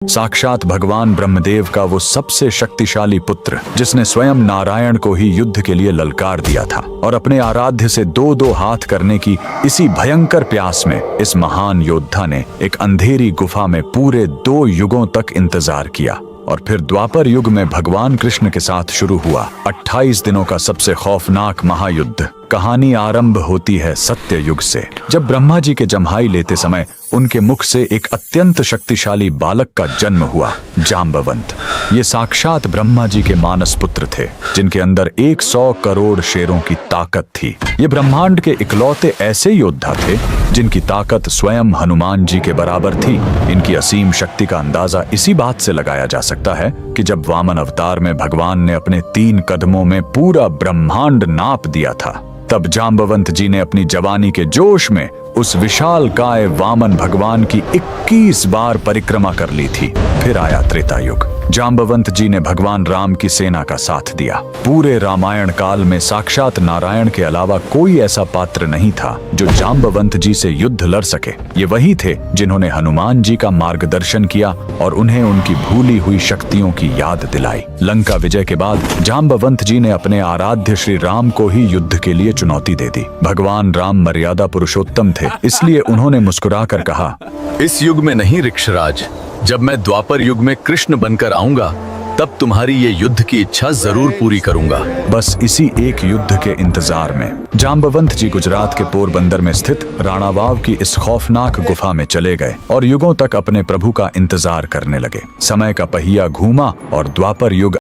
साक्षात भगवान ब्रह्मदेव का वो सबसे शक्तिशाली पुत्र जिसने स्वयं नारायण को ही युद्ध के लिए ललकार दिया था और अपने आराध्य से दो दो हाथ करने की इसी भयंकर प्यास में इस महान योद्धा ने एक अंधेरी गुफा में पूरे 2 युगों तक इंतजार किया और फिर द्वापर युग में भगवान कृष्ण के साथ शुरू हुआ 28 दिनों का सबसे खौफनाक महायुद्ध। कहानी आरंभ होती है सत्य युग से, जब ब्रह्मा जी के जम्हाई लेते समय उनके मुख से एक अत्यंत शक्तिशाली बालक का जन्म हुआ, जाम्बवंत। ये साक्षात ब्रह्मा जी के मानस पुत्र थे, जिनके अंदर 100 करोड़ शेरों की ताकत थी। ये ब्रह्मांड के इकलौते ऐसे योद्धा थे जिनकी ताकत स्वयं हनुमान जी के बराबर थी। इनकी असीम शक्ति का अंदाजा इसी बात से लगाया जा सकता है कि जब वामन अवतार में भगवान ने अपने 3 कदमों में पूरा ब्रह्मांड नाप दिया था, तब जाम्बवंत जी ने अपनी जवानी के जोश में उस विशाल काय वामन भगवान की 21 बार परिक्रमा कर ली थी। फिर आया त्रेता युग। जाम्बवंत जी ने भगवान राम की सेना का साथ दिया। पूरे रामायण काल में साक्षात नारायण के अलावा कोई ऐसा पात्र नहीं था जो जाम्बवंत जी से युद्ध लड़ सके। ये वही थे जिन्होंने हनुमान जी का मार्गदर्शन किया और उन्हें उनकी भूली हुई शक्तियों की याद दिलाई। लंका विजय के बाद जाम्बवंत जी ने अपने आराध्य श्री राम को ही युद्ध के लिए चुनौती दे दी। भगवान राम मर्यादा पुरुषोत्तम थे, इसलिए उन्होंने मुस्कुराकर कहा, इस युग में नहीं ऋक्षराज, जब मैं द्वापर युग में कृष्ण बनकर आऊंगा तब तुम्हारी ये युद्ध की इच्छा जरूर पूरी करूंगा। बस इसी एक युद्ध के इंतजार में जाम्बवंत जी गुजरात के पोरबंदर में स्थित राणावाव की इस खौफनाक गुफा में चले गए और युगों तक अपने प्रभु का इंतजार करने लगे। समय का पहिया घूमा और द्वापर युग